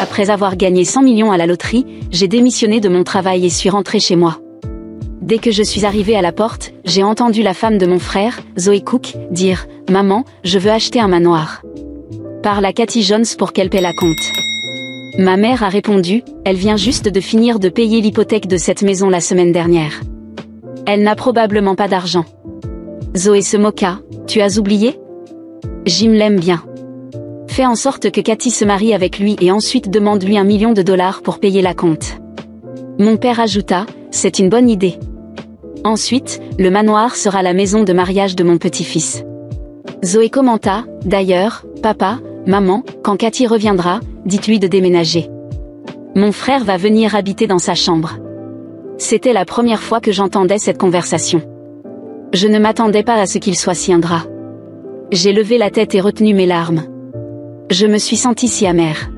Après avoir gagné 100 millions à la loterie, j'ai démissionné de mon travail et suis rentrée chez moi. Dès que je suis arrivée à la porte, j'ai entendu la femme de mon frère, Zoé Cook, dire « Maman, je veux acheter un manoir. Parle à Cathy Jones pour qu'elle paie la compte. » Ma mère a répondu « Elle vient juste de finir de payer l'hypothèque de cette maison la semaine dernière. Elle n'a probablement pas d'argent. » Zoé se moqua « Tu as oublié ? Jim l'aime bien. Fais en sorte que Cathy se marie avec lui et ensuite demande-lui $1 million pour payer la compte. » Mon père ajouta « C'est une bonne idée. Ensuite, le manoir sera la maison de mariage de mon petit-fils. » Zoé commenta « D'ailleurs, papa, maman, quand Cathy reviendra, dites-lui de déménager. Mon frère va venir habiter dans sa chambre. » C'était la première fois que j'entendais cette conversation. Je ne m'attendais pas à ce qu'il soit si ingrat. J'ai levé la tête et retenu mes larmes. Je me suis sentie si amère.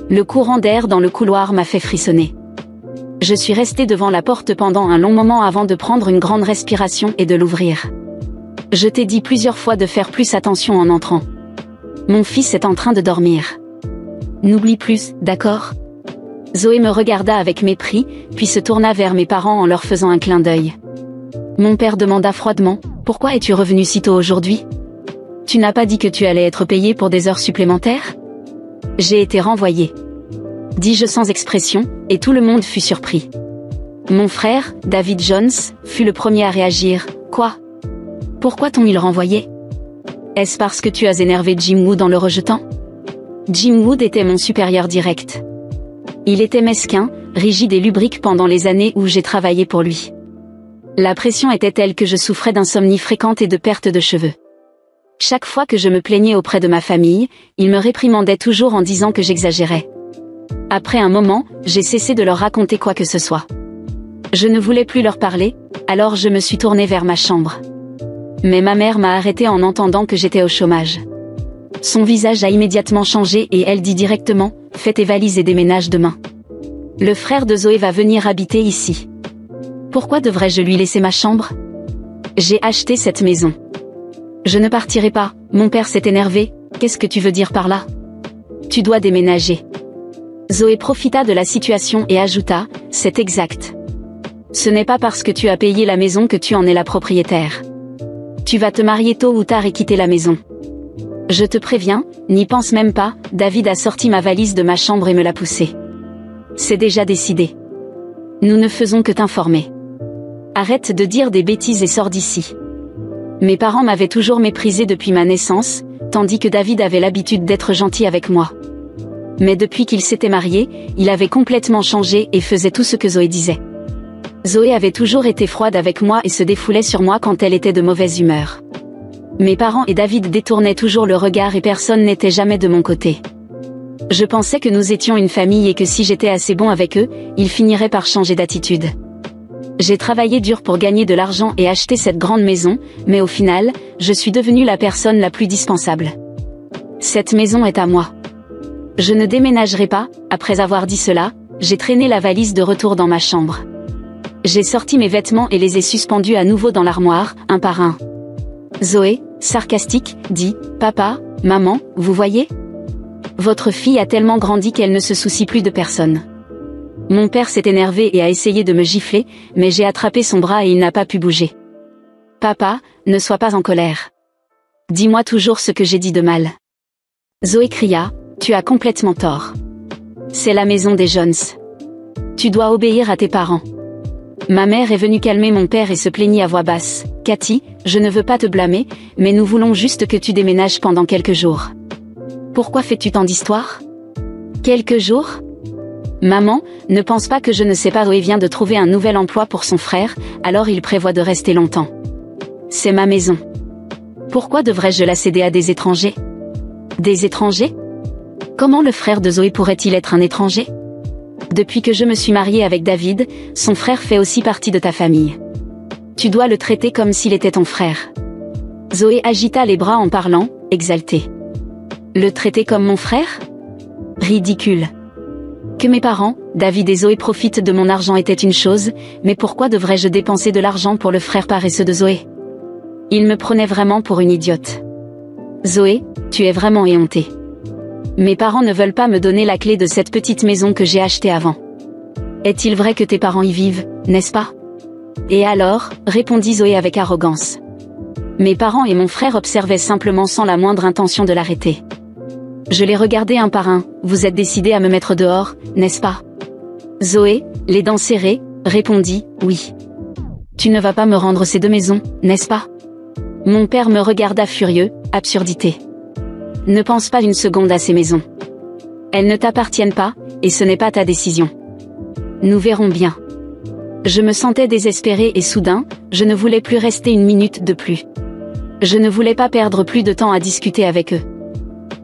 Le courant d'air dans le couloir m'a fait frissonner. Je suis restée devant la porte pendant un long moment avant de prendre une grande respiration et de l'ouvrir. Je t'ai dit plusieurs fois de faire plus attention en entrant. Mon fils est en train de dormir. N'oublie plus, d'accord ? Zoé me regarda avec mépris, puis se tourna vers mes parents en leur faisant un clin d'œil. Mon père demanda froidement, « Pourquoi es-tu revenu si tôt aujourd'hui ? Tu n'as pas dit que tu allais être payé pour des heures supplémentaires ? » J'ai été renvoyé. Dis-je sans expression, et tout le monde fut surpris. Mon frère, David Jones, fut le premier à réagir. « Quoi ? Pourquoi t'ont-ils renvoyé ? Est-ce parce que tu as énervé Jim Wood en le rejetant ? » Jim Wood était mon supérieur direct. Il était mesquin, rigide et lubrique pendant les années où j'ai travaillé pour lui. La pression était telle que je souffrais d'insomnie fréquente et de perte de cheveux. Chaque fois que je me plaignais auprès de ma famille, il me réprimandait toujours en disant que j'exagérais. Après un moment, j'ai cessé de leur raconter quoi que ce soit. Je ne voulais plus leur parler, alors je me suis tournée vers ma chambre. Mais ma mère m'a arrêtée en entendant que j'étais au chômage. Son visage a immédiatement changé et elle dit directement « Fais tes valises et déménage demain. Le frère de Zoé va venir habiter ici. Pourquoi devrais-je lui laisser ma chambre ? J'ai acheté cette maison. Je ne partirai pas, mon père s'est énervé, qu'est-ce que tu veux dire par là ? Tu dois déménager. » Zoé profita de la situation et ajouta « C'est exact. Ce n'est pas parce que tu as payé la maison que tu en es la propriétaire. Tu vas te marier tôt ou tard et quitter la maison. Je te préviens, n'y pense même pas, David a sorti ma valise de ma chambre et me l'a poussée. C'est déjà décidé. Nous ne faisons que t'informer. Arrête de dire des bêtises et sors d'ici. » Mes parents m'avaient toujours méprisé depuis ma naissance, tandis que David avait l'habitude d'être gentil avec moi. Mais depuis qu'il s'était marié, il avait complètement changé et faisait tout ce que Zoé disait. Zoé avait toujours été froide avec moi et se défoulait sur moi quand elle était de mauvaise humeur. Mes parents et David détournaient toujours le regard et personne n'était jamais de mon côté. Je pensais que nous étions une famille et que si j'étais assez bon avec eux, ils finiraient par changer d'attitude. J'ai travaillé dur pour gagner de l'argent et acheter cette grande maison, mais au final, je suis devenue la personne la plus dispensable. Cette maison est à moi. Je ne déménagerai pas. Après avoir dit cela, j'ai traîné la valise de retour dans ma chambre. J'ai sorti mes vêtements et les ai suspendus à nouveau dans l'armoire, un par un. Zoé, sarcastique, dit « Papa, maman, vous voyez ? Votre fille a tellement grandi qu'elle ne se soucie plus de personne. » Mon père s'est énervé et a essayé de me gifler, mais j'ai attrapé son bras et il n'a pas pu bouger. « Papa, ne sois pas en colère. Dis-moi toujours ce que j'ai dit de mal. » Zoé cria « Tu as complètement tort. C'est la maison des Jones. Tu dois obéir à tes parents. » Ma mère est venue calmer mon père et se plaignit à voix basse. « Cathy, je ne veux pas te blâmer, mais nous voulons juste que tu déménages pendant quelques jours. » Pourquoi fais-tu tant d'histoires ? Quelques jours ? Maman, ne pense pas que je ne sais pas. Zoé vient de trouver un nouvel emploi pour son frère, alors il prévoit de rester longtemps. C'est ma maison. Pourquoi devrais-je la céder à des étrangers ? Des étrangers ? Comment le frère de Zoé pourrait-il être un étranger ? Depuis que je me suis mariée avec David, son frère fait aussi partie de ta famille. Tu dois le traiter comme s'il était ton frère. Zoé agita les bras en parlant, exaltée. Le traiter comme mon frère ? Ridicule. Que mes parents, David et Zoé profitent de mon argent était une chose, mais pourquoi devrais-je dépenser de l'argent pour le frère paresseux de Zoé ? Il me prenait vraiment pour une idiote. Zoé, tu es vraiment éhontée. Mes parents ne veulent pas me donner la clé de cette petite maison que j'ai achetée avant. Est-il vrai que tes parents y vivent, n'est-ce pas? Et alors, répondit Zoé avec arrogance. Mes parents et mon frère observaient simplement sans la moindre intention de l'arrêter. Je les regardais un par un. Vous êtes décidé à me mettre dehors, n'est-ce pas? Zoé, les dents serrées, répondit, oui. Tu ne vas pas me rendre ces deux maisons, n'est-ce pas? Mon père me regarda furieux, absurdité. Ne pense pas une seconde à ces maisons. Elles ne t'appartiennent pas, et ce n'est pas ta décision. Nous verrons bien. Je me sentais désespérée et soudain, je ne voulais plus rester une minute de plus. Je ne voulais pas perdre plus de temps à discuter avec eux.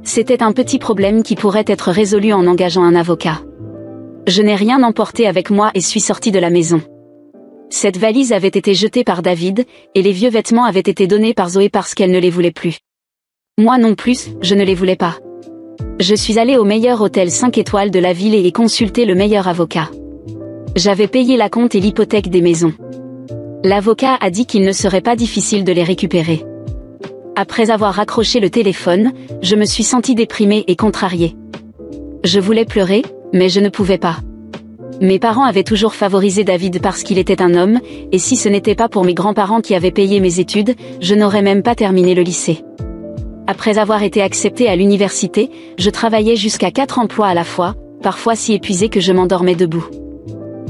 C'était un petit problème qui pourrait être résolu en engageant un avocat. Je n'ai rien emporté avec moi et suis sortie de la maison. Cette valise avait été jetée par David, et les vieux vêtements avaient été donnés par Zoé parce qu'elle ne les voulait plus. Moi non plus, je ne les voulais pas. Je suis allée au meilleur hôtel 5 étoiles de la ville et ai consulté le meilleur avocat. J'avais payé la compte et l'hypothèque des maisons. L'avocat a dit qu'il ne serait pas difficile de les récupérer. Après avoir raccroché le téléphone, je me suis sentie déprimée et contrariée. Je voulais pleurer, mais je ne pouvais pas. Mes parents avaient toujours favorisé David parce qu'il était un homme, et si ce n'était pas pour mes grands-parents qui avaient payé mes études, je n'aurais même pas terminé le lycée. Après avoir été acceptée à l'université, je travaillais jusqu'à 4 emplois à la fois, parfois si épuisée que je m'endormais debout.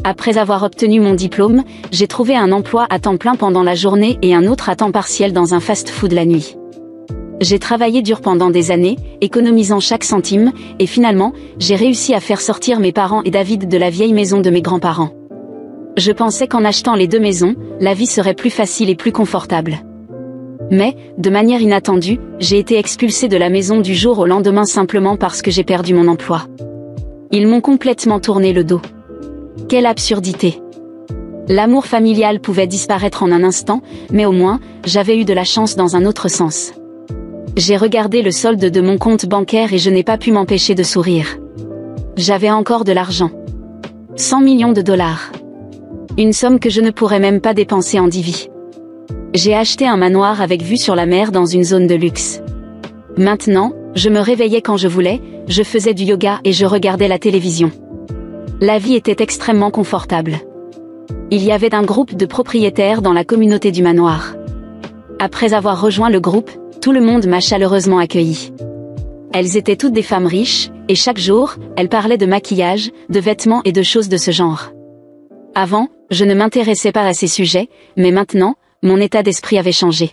Après avoir obtenu mon diplôme, j'ai trouvé un emploi à temps plein pendant la journée et un autre à temps partiel dans un fast-food la nuit. J'ai travaillé dur pendant des années, économisant chaque centime, et finalement, j'ai réussi à faire sortir mes parents et David de la vieille maison de mes grands-parents. Je pensais qu'en achetant les deux maisons, la vie serait plus facile et plus confortable. Mais, de manière inattendue, j'ai été expulsée de la maison du jour au lendemain simplement parce que j'ai perdu mon emploi. Ils m'ont complètement tourné le dos. Quelle absurdité! L'amour familial pouvait disparaître en un instant, mais au moins, j'avais eu de la chance dans un autre sens. J'ai regardé le solde de mon compte bancaire et je n'ai pas pu m'empêcher de sourire. J'avais encore de l'argent. 100 millions de dollars. Une somme que je ne pourrais même pas dépenser en 10 vies. J'ai acheté un manoir avec vue sur la mer dans une zone de luxe. Maintenant, je me réveillais quand je voulais, je faisais du yoga et je regardais la télévision. La vie était extrêmement confortable. Il y avait un groupe de propriétaires dans la communauté du manoir. Après avoir rejoint le groupe, tout le monde m'a chaleureusement accueilli. Elles étaient toutes des femmes riches, et chaque jour, elles parlaient de maquillage, de vêtements et de choses de ce genre. Avant, je ne m'intéressais pas à ces sujets, mais maintenant, mon état d'esprit avait changé.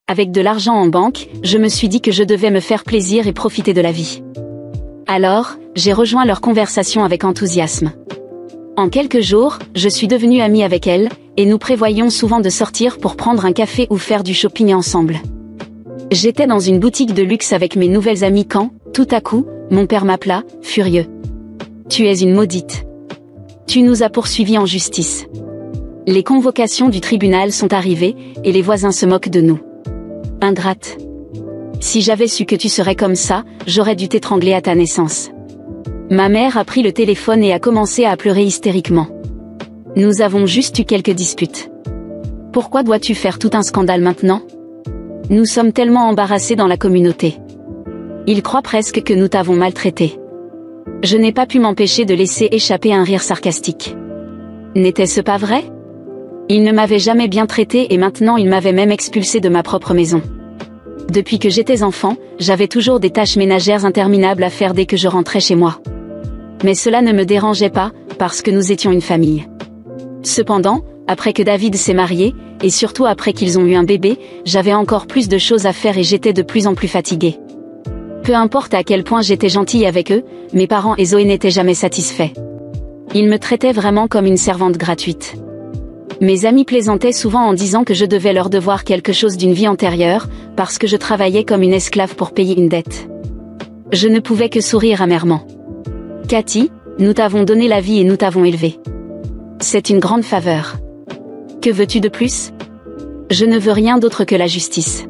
Avec de l'argent en banque, je me suis dit que je devais me faire plaisir et profiter de la vie. Alors, j'ai rejoint leur conversation avec enthousiasme. En quelques jours, je suis devenue amie avec elles, et nous prévoyions souvent de sortir pour prendre un café ou faire du shopping ensemble. J'étais dans une boutique de luxe avec mes nouvelles amies quand, tout à coup, mon père m'appela, furieux. « Tu es une maudite. Tu nous as poursuivis en justice. » Les convocations du tribunal sont arrivées, et les voisins se moquent de nous. Ingrate. Si j'avais su que tu serais comme ça, j'aurais dû t'étrangler à ta naissance. Ma mère a pris le téléphone et a commencé à pleurer hystériquement. Nous avons juste eu quelques disputes. Pourquoi dois-tu faire tout un scandale maintenant? Nous sommes tellement embarrassés dans la communauté. Ils croient presque que nous t'avons maltraité. Je n'ai pas pu m'empêcher de laisser échapper un rire sarcastique. N'était-ce pas vrai? Il ne m'avait jamais bien traité et maintenant il m'avait même expulsé de ma propre maison. Depuis que j'étais enfant, j'avais toujours des tâches ménagères interminables à faire dès que je rentrais chez moi. Mais cela ne me dérangeait pas, parce que nous étions une famille. Cependant, après que David s'est marié, et surtout après qu'ils ont eu un bébé, j'avais encore plus de choses à faire et j'étais de plus en plus fatiguée. Peu importe à quel point j'étais gentille avec eux, mes parents et Zoé n'étaient jamais satisfaits. Ils me traitaient vraiment comme une servante gratuite. Mes amis plaisantaient souvent en disant que je devais leur devoir quelque chose d'une vie antérieure, parce que je travaillais comme une esclave pour payer une dette. Je ne pouvais que sourire amèrement. Cathy, nous t'avons donné la vie et nous t'avons élevée. C'est une grande faveur. Que veux-tu de plus? Je ne veux rien d'autre que la justice.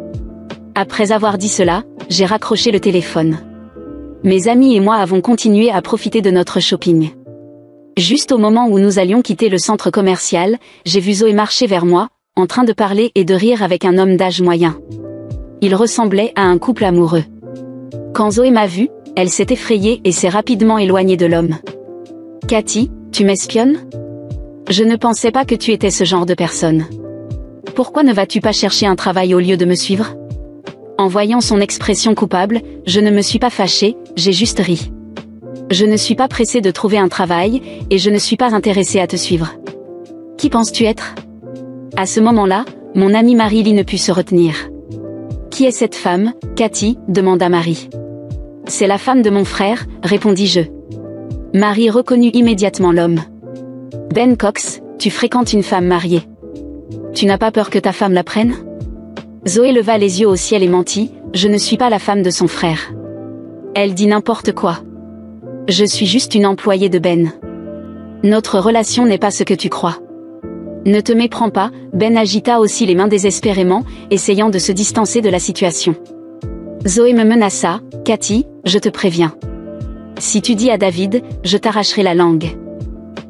Après avoir dit cela, j'ai raccroché le téléphone. Mes amis et moi avons continué à profiter de notre shopping. Juste au moment où nous allions quitter le centre commercial, j'ai vu Zoé marcher vers moi, en train de parler et de rire avec un homme d'âge moyen. Il ressemblait à un couple amoureux. Quand Zoé m'a vue, Elle s'est effrayée et s'est rapidement éloignée de l'homme. Cathy, tu m'espionnes? Je ne pensais pas que tu étais ce genre de personne. Pourquoi ne vas-tu pas chercher un travail au lieu de me suivre? En voyant son expression coupable, je ne me suis pas fâchée, j'ai juste ri. Je ne suis pas pressée de trouver un travail, et je ne suis pas intéressée à te suivre. Qui penses-tu être? À ce moment-là, mon amie Marie ne put se retenir. Qui est cette femme, Cathy? Demanda Marie. C'est la femme de mon frère, répondis-je. Marie reconnut immédiatement l'homme. Ben Cox, tu fréquentes une femme mariée. Tu n'as pas peur que ta femme l'apprenne? Zoé leva les yeux au ciel et mentit, je ne suis pas la femme de son frère. Elle dit n'importe quoi. Je suis juste une employée de Ben. Notre relation n'est pas ce que tu crois. Ne te méprends pas, Ben agita aussi les mains désespérément, essayant de se distancer de la situation. Zoé me menaça, Cathy, je te préviens. Si tu dis à David, je t'arracherai la langue.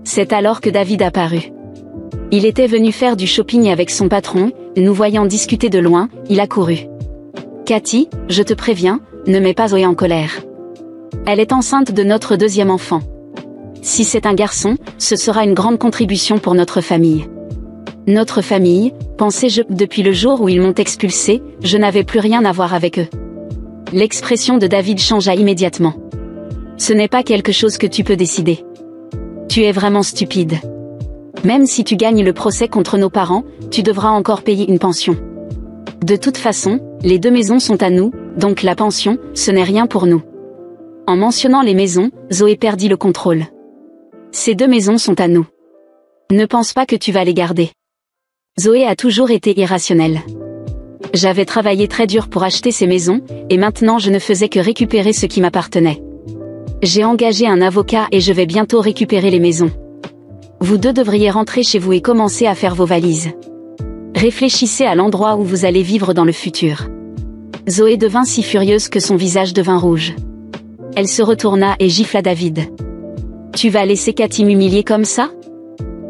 C'est alors que David apparut. Il était venu faire du shopping avec son patron, nous voyant discuter de loin, il accourut. Cathy, je te préviens, ne mets pas Zoé en colère. Elle est enceinte de notre deuxième enfant. Si c'est un garçon, ce sera une grande contribution pour notre famille. Notre famille, pensais-je, depuis le jour où ils m'ont expulsé, je n'avais plus rien à voir avec eux. L'expression de David changea immédiatement. Ce n'est pas quelque chose que tu peux décider. Tu es vraiment stupide. Même si tu gagnes le procès contre nos parents, tu devras encore payer une pension. De toute façon, les 2 maisons sont à nous, donc la pension, ce n'est rien pour nous. En mentionnant les maisons, Zoé perdit le contrôle. Ces 2 maisons sont à nous. Ne pense pas que tu vas les garder. Zoé a toujours été irrationnelle. J'avais travaillé très dur pour acheter ces maisons, et maintenant je ne faisais que récupérer ce qui m'appartenait. J'ai engagé un avocat et je vais bientôt récupérer les maisons. Vous 2 devriez rentrer chez vous et commencer à faire vos valises. Réfléchissez à l'endroit où vous allez vivre dans le futur. Zoé devint si furieuse que son visage devint rouge. Elle se retourna et gifla David. Tu vas laisser Cathy m'humilier comme ça?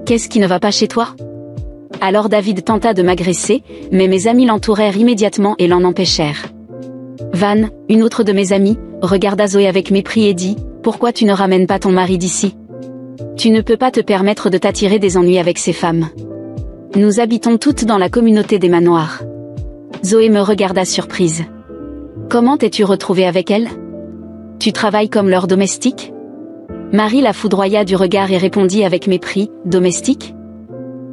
Qu'est-ce qui ne va pas chez toi? Alors David tenta de m'agresser, mais mes amis l'entourèrent immédiatement et l'en empêchèrent. Van, une autre de mes amies, regarda Zoé avec mépris et dit, pourquoi tu ne ramènes pas ton mari d'ici? Tu ne peux pas te permettre de t'attirer des ennuis avec ces femmes. Nous habitons toutes dans la communauté des manoirs. Zoé me regarda surprise. Comment t'es-tu retrouvée avec elle? Tu travailles comme leur domestique? Marie la foudroya du regard et répondit avec mépris, domestique?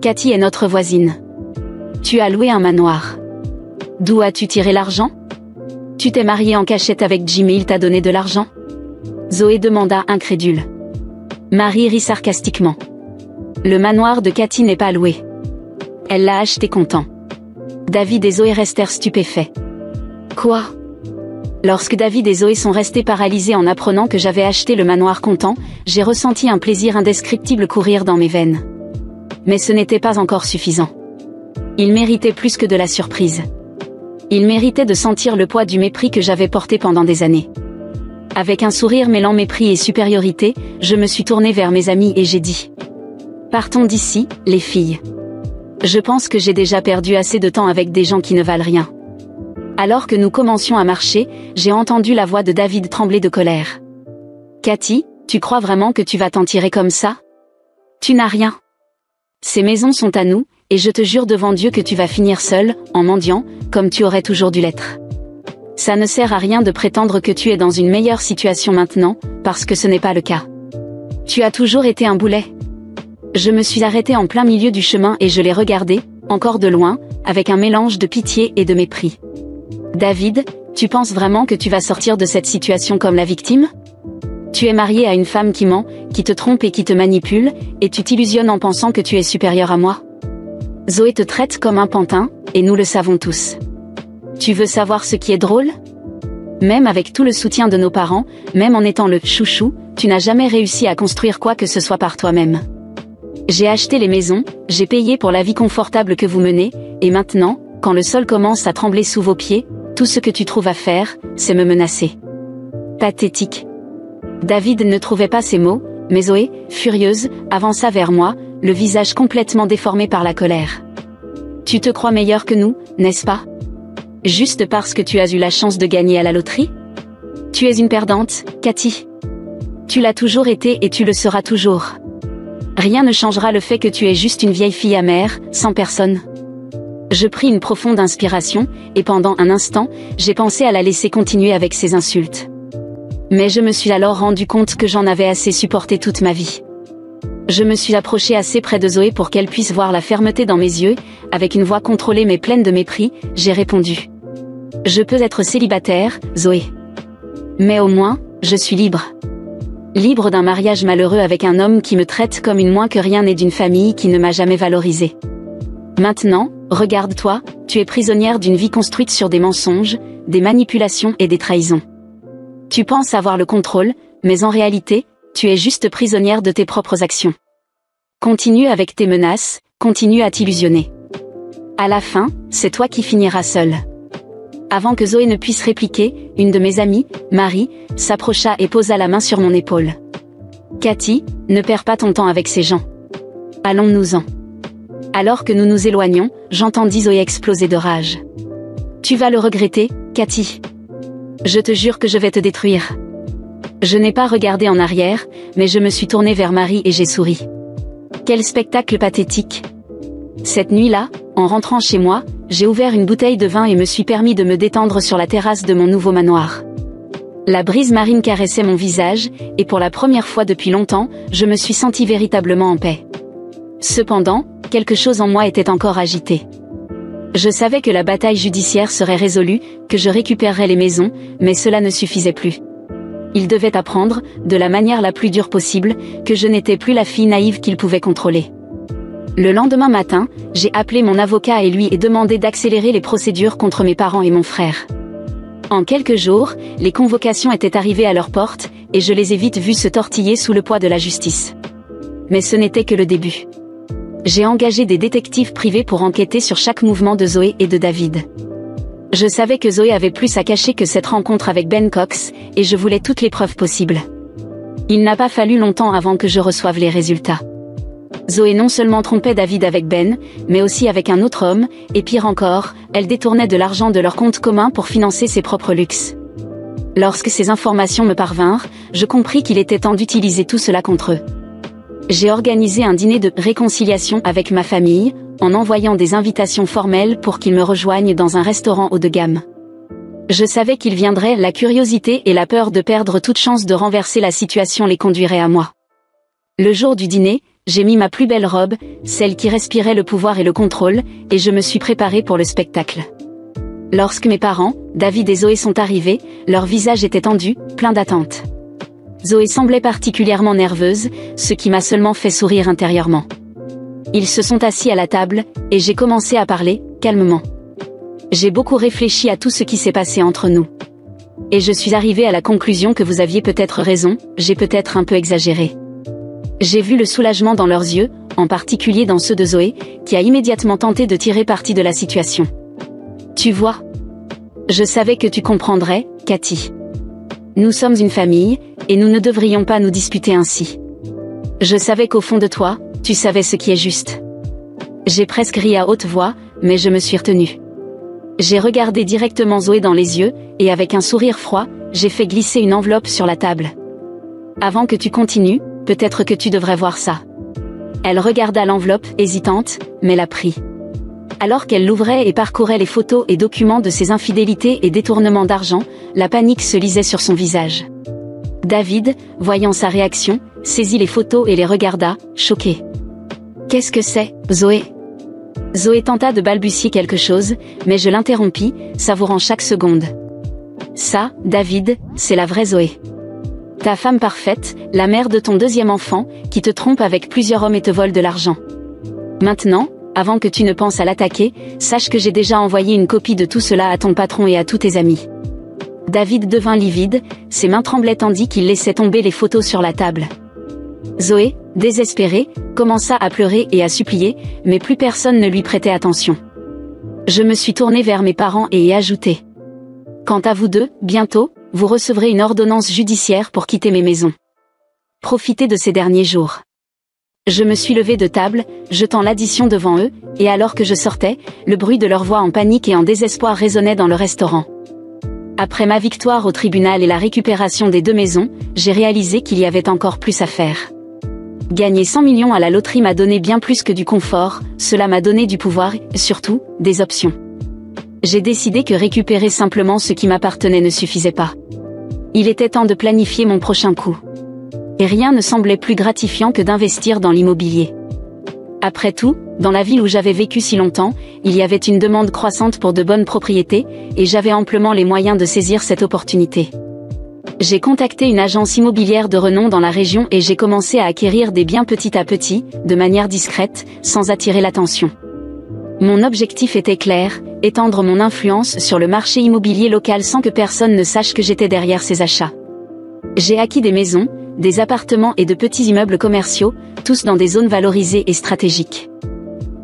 Cathy est notre voisine. Tu as loué un manoir. D'où as-tu tiré l'argent? Tu t'es mariée en cachette avec Jim et il t'a donné de l'argent? Zoé demanda incrédule. Marie rit sarcastiquement. Le manoir de Cathy n'est pas loué. Elle l'a acheté comptant. David et Zoé restèrent stupéfaits. Quoi? Lorsque David et Zoé sont restés paralysés en apprenant que j'avais acheté le manoir comptant, j'ai ressenti un plaisir indescriptible courir dans mes veines. Mais ce n'était pas encore suffisant. Il méritait plus que de la surprise. Il méritait de sentir le poids du mépris que j'avais porté pendant des années. Avec un sourire mêlant mépris et supériorité, je me suis tournée vers mes amis et j'ai dit: partons d'ici, les filles. Je pense que j'ai déjà perdu assez de temps avec des gens qui ne valent rien. Alors que nous commencions à marcher, j'ai entendu la voix de David trembler de colère. Cathy, tu crois vraiment que tu vas t'en tirer comme ça? Tu n'as rien. Ces maisons sont à nous, et je te jure devant Dieu que tu vas finir seule, en mendiant, comme tu aurais toujours dû l'être. Ça ne sert à rien de prétendre que tu es dans une meilleure situation maintenant, parce que ce n'est pas le cas. Tu as toujours été un boulet. Je me suis arrêtée en plein milieu du chemin et je l'ai regardé, encore de loin, avec un mélange de pitié et de mépris. David, tu penses vraiment que tu vas sortir de cette situation comme la victime? Tu es marié à une femme qui ment, qui te trompe et qui te manipule, et tu t'illusionnes en pensant que tu es supérieur à moi? Zoé te traite comme un pantin, et nous le savons tous. Tu veux savoir ce qui est drôle? Même avec tout le soutien de nos parents, même en étant le chouchou, tu n'as jamais réussi à construire quoi que ce soit par toi-même. J'ai acheté les maisons, j'ai payé pour la vie confortable que vous menez, et maintenant, quand le sol commence à trembler sous vos pieds, tout ce que tu trouves à faire, c'est me menacer. Pathétique. David ne trouvait pas ces mots, mais Zoé, furieuse, avança vers moi, le visage complètement déformé par la colère. Tu te crois meilleur que nous, n'est-ce pas? Juste parce que tu as eu la chance de gagner à la loterie? Tu es une perdante, Cathy. Tu l'as toujours été et tu le seras toujours. Rien ne changera le fait que tu es juste une vieille fille amère, sans personne. Je pris une profonde inspiration, et pendant un instant, j'ai pensé à la laisser continuer avec ses insultes. Mais je me suis alors rendu compte que j'en avais assez supporté toute ma vie. Je me suis approchée assez près de Zoé pour qu'elle puisse voir la fermeté dans mes yeux, avec une voix contrôlée mais pleine de mépris, j'ai répondu. Je peux être célibataire, Zoé. Mais au moins, je suis libre. Libre d'un mariage malheureux avec un homme qui me traite comme une moins que rien et d'une famille qui ne m'a jamais valorisée. Maintenant, regarde-toi, tu es prisonnière d'une vie construite sur des mensonges, des manipulations et des trahisons. Tu penses avoir le contrôle, mais en réalité, tu es juste prisonnière de tes propres actions. Continue avec tes menaces, continue à t'illusionner. À la fin, c'est toi qui finiras seule. Avant que Zoé ne puisse répliquer, une de mes amies, Marie, s'approcha et posa la main sur mon épaule. Cathy, ne perds pas ton temps avec ces gens. Allons-nous-en. Alors que nous nous éloignions, j'entendis Zoé exploser de rage. Tu vas le regretter, Cathy. Je te jure que je vais te détruire. Je n'ai pas regardé en arrière, mais je me suis tournée vers Marie et j'ai souri. Quel spectacle pathétique. Cette nuit-là, en rentrant chez moi, j'ai ouvert une bouteille de vin et me suis permis de me détendre sur la terrasse de mon nouveau manoir. La brise marine caressait mon visage, et pour la première fois depuis longtemps, je me suis sentie véritablement en paix. Cependant, quelque chose en moi était encore agité. Je savais que la bataille judiciaire serait résolue, que je récupérerais les maisons, mais cela ne suffisait plus. Il devait apprendre, de la manière la plus dure possible, que je n'étais plus la fille naïve qu'il pouvait contrôler. Le lendemain matin, j'ai appelé mon avocat et lui ai demandé d'accélérer les procédures contre mes parents et mon frère. En quelques jours, les convocations étaient arrivées à leur porte, et je les ai vite vus se tortiller sous le poids de la justice. Mais ce n'était que le début. J'ai engagé des détectives privés pour enquêter sur chaque mouvement de Zoé et de David. Je savais que Zoé avait plus à cacher que cette rencontre avec Ben Cox, et je voulais toutes les preuves possibles. Il n'a pas fallu longtemps avant que je reçoive les résultats. Zoé non seulement trompait David avec Ben, mais aussi avec un autre homme, et pire encore, elle détournait de l'argent de leur compte commun pour financer ses propres luxes. Lorsque ces informations me parvinrent, je compris qu'il était temps d'utiliser tout cela contre eux. J'ai organisé un dîner de réconciliation avec ma famille, en envoyant des invitations formelles pour qu'ils me rejoignent dans un restaurant haut de gamme. Je savais qu'ils viendraient, la curiosité et la peur de perdre toute chance de renverser la situation les conduiraient à moi. Le jour du dîner, j'ai mis ma plus belle robe, celle qui respirait le pouvoir et le contrôle, et je me suis préparée pour le spectacle. Lorsque mes parents, David et Zoé sont arrivés, leur visage était tendu, plein d'attente. Zoé semblait particulièrement nerveuse, ce qui m'a seulement fait sourire intérieurement. Ils se sont assis à la table, et j'ai commencé à parler, calmement. J'ai beaucoup réfléchi à tout ce qui s'est passé entre nous. Et je suis arrivée à la conclusion que vous aviez peut-être raison, j'ai peut-être un peu exagéré. J'ai vu le soulagement dans leurs yeux, en particulier dans ceux de Zoé, qui a immédiatement tenté de tirer parti de la situation. Tu vois. Je savais que tu comprendrais, Cathy. Nous sommes une famille, et nous ne devrions pas nous disputer ainsi. Je savais qu'au fond de toi, tu savais ce qui est juste. J'ai presque ri à haute voix, mais je me suis retenue. J'ai regardé directement Zoé dans les yeux, et avec un sourire froid, j'ai fait glisser une enveloppe sur la table. Avant que tu continues, peut-être que tu devrais voir ça. Elle regarda l'enveloppe, hésitante, mais la prit. Alors qu'elle l'ouvrait et parcourait les photos et documents de ses infidélités et détournements d'argent, la panique se lisait sur son visage. David, voyant sa réaction, saisit les photos et les regarda, choqué. « Qu'est-ce que c'est, Zoé ?» Zoé tenta de balbutier quelque chose, mais je l'interrompis, savourant chaque seconde. « Ça, David, c'est la vraie Zoé. Ta femme parfaite, la mère de ton deuxième enfant, qui te trompe avec plusieurs hommes et te vole de l'argent. Maintenant, avant que tu ne penses à l'attaquer, sache que j'ai déjà envoyé une copie de tout cela à ton patron et à tous tes amis. » David devint livide, ses mains tremblaient tandis qu'il laissait tomber les photos sur la table. Zoé, désespérée, commença à pleurer et à supplier, mais plus personne ne lui prêtait attention. Je me suis tournée vers mes parents et ai ajouté. Quant à vous deux, bientôt, vous recevrez une ordonnance judiciaire pour quitter mes maisons. Profitez de ces derniers jours. Je me suis levée de table, jetant l'addition devant eux, et alors que je sortais, le bruit de leur voix en panique et en désespoir résonnait dans le restaurant. Après ma victoire au tribunal et la récupération des 2 maisons, j'ai réalisé qu'il y avait encore plus à faire. Gagner 100 millions à la loterie m'a donné bien plus que du confort, cela m'a donné du pouvoir et, surtout, des options. J'ai décidé que récupérer simplement ce qui m'appartenait ne suffisait pas. Il était temps de planifier mon prochain coup. Et rien ne semblait plus gratifiant que d'investir dans l'immobilier. Après tout, dans la ville où j'avais vécu si longtemps, il y avait une demande croissante pour de bonnes propriétés, et j'avais amplement les moyens de saisir cette opportunité. J'ai contacté une agence immobilière de renom dans la région et j'ai commencé à acquérir des biens petit à petit, de manière discrète, sans attirer l'attention. Mon objectif était clair, étendre mon influence sur le marché immobilier local sans que personne ne sache que j'étais derrière ces achats. J'ai acquis des maisons, des appartements et de petits immeubles commerciaux, tous dans des zones valorisées et stratégiques.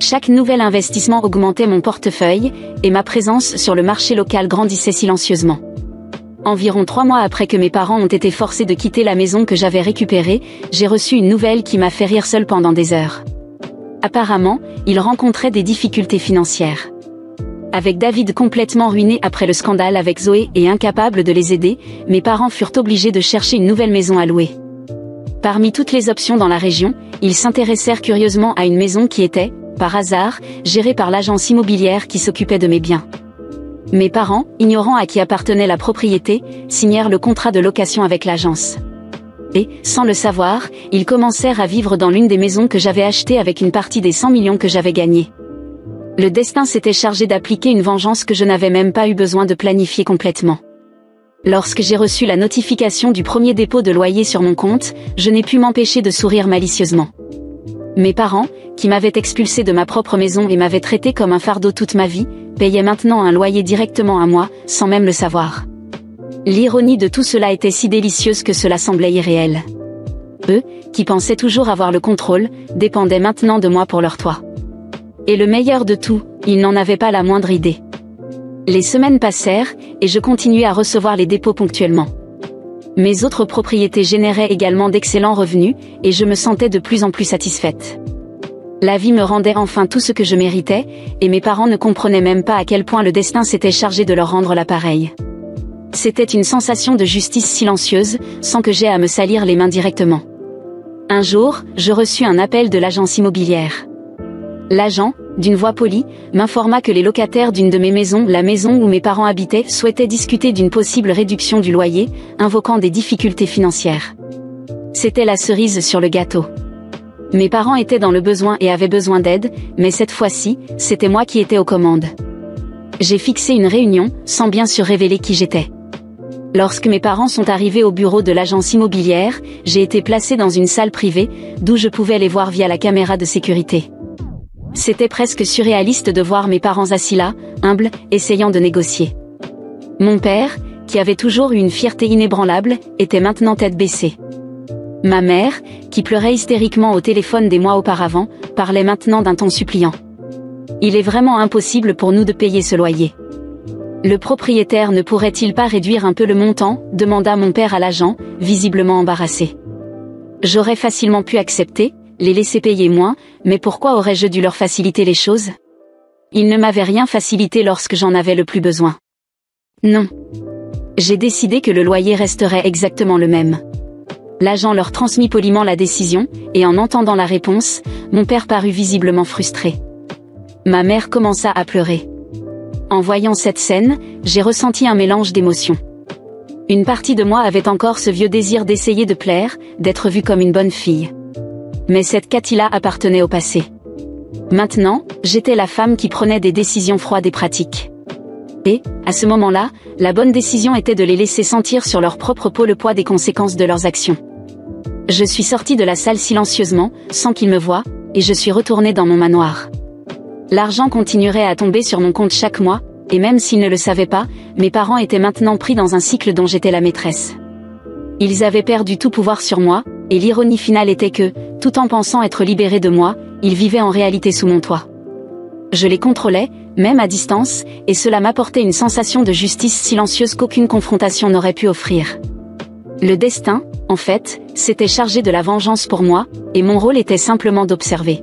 Chaque nouvel investissement augmentait mon portefeuille, et ma présence sur le marché local grandissait silencieusement. Environ 3 mois après que mes parents ont été forcés de quitter la maison que j'avais récupérée, j'ai reçu une nouvelle qui m'a fait rire seule pendant des heures. Apparemment, ils rencontraient des difficultés financières. Avec David complètement ruiné après le scandale avec Zoé et incapable de les aider, mes parents furent obligés de chercher une nouvelle maison à louer. Parmi toutes les options dans la région, ils s'intéressèrent curieusement à une maison qui était, par hasard, gérée par l'agence immobilière qui s'occupait de mes biens. Mes parents, ignorant à qui appartenait la propriété, signèrent le contrat de location avec l'agence. Et, sans le savoir, ils commencèrent à vivre dans l'une des maisons que j'avais achetées avec une partie des 100 millions que j'avais gagnés. Le destin s'était chargé d'appliquer une vengeance que je n'avais même pas eu besoin de planifier complètement. Lorsque j'ai reçu la notification du premier dépôt de loyer sur mon compte, je n'ai pu m'empêcher de sourire malicieusement. Mes parents, qui m'avaient expulsé de ma propre maison et m'avaient traité comme un fardeau toute ma vie, payaient maintenant un loyer directement à moi, sans même le savoir. L'ironie de tout cela était si délicieuse que cela semblait irréel. Eux, qui pensaient toujours avoir le contrôle, dépendaient maintenant de moi pour leur toit. Et le meilleur de tout, ils n'en avaient pas la moindre idée. Les semaines passèrent, et je continuais à recevoir les dépôts ponctuellement. Mes autres propriétés généraient également d'excellents revenus, et je me sentais de plus en plus satisfaite. La vie me rendait enfin tout ce que je méritais, et mes parents ne comprenaient même pas à quel point le destin s'était chargé de leur rendre l'appareil. C'était une sensation de justice silencieuse, sans que j'aie à me salir les mains directement. Un jour, je reçus un appel de l'agence immobilière. L'agent, d'une voix polie, m'informa que les locataires d'une de mes maisons, la maison où mes parents habitaient, souhaitaient discuter d'une possible réduction du loyer, invoquant des difficultés financières. C'était la cerise sur le gâteau. Mes parents étaient dans le besoin et avaient besoin d'aide, mais cette fois-ci, c'était moi qui étais aux commandes. J'ai fixé une réunion, sans bien sûr révéler qui j'étais. Lorsque mes parents sont arrivés au bureau de l'agence immobilière, j'ai été placée dans une salle privée, d'où je pouvais les voir via la caméra de sécurité. C'était presque surréaliste de voir mes parents assis là, humbles, essayant de négocier. Mon père, qui avait toujours eu une fierté inébranlable, était maintenant tête baissée. Ma mère, qui pleurait hystériquement au téléphone des mois auparavant, parlait maintenant d'un ton suppliant. « Il est vraiment impossible pour nous de payer ce loyer. Le propriétaire ne pourrait-il pas réduire un peu le montant ?» demanda mon père à l'agent, visiblement embarrassé. J'aurais facilement pu accepter, les laisser payer moins, mais pourquoi aurais-je dû leur faciliter les choses? Ils ne m'avaient rien facilité lorsque j'en avais le plus besoin. Non. J'ai décidé que le loyer resterait exactement le même. L'agent leur transmit poliment la décision, et en entendant la réponse, mon père parut visiblement frustré. Ma mère commença à pleurer. En voyant cette scène, j'ai ressenti un mélange d'émotions. Une partie de moi avait encore ce vieux désir d'essayer de plaire, d'être vue comme une bonne fille. Mais cette Cathy-là appartenait au passé. Maintenant, j'étais la femme qui prenait des décisions froides et pratiques. Et, à ce moment-là, la bonne décision était de les laisser sentir sur leur propre peau le poids des conséquences de leurs actions. Je suis sortie de la salle silencieusement, sans qu'ils me voient, et je suis retournée dans mon manoir. L'argent continuerait à tomber sur mon compte chaque mois, et même s'ils ne le savaient pas, mes parents étaient maintenant pris dans un cycle dont j'étais la maîtresse. Ils avaient perdu tout pouvoir sur moi, et l'ironie finale était que, tout en pensant être libérés de moi, ils vivaient en réalité sous mon toit. Je les contrôlais, même à distance, et cela m'apportait une sensation de justice silencieuse qu'aucune confrontation n'aurait pu offrir. Le destin, en fait, s'était chargé de la vengeance pour moi, et mon rôle était simplement d'observer.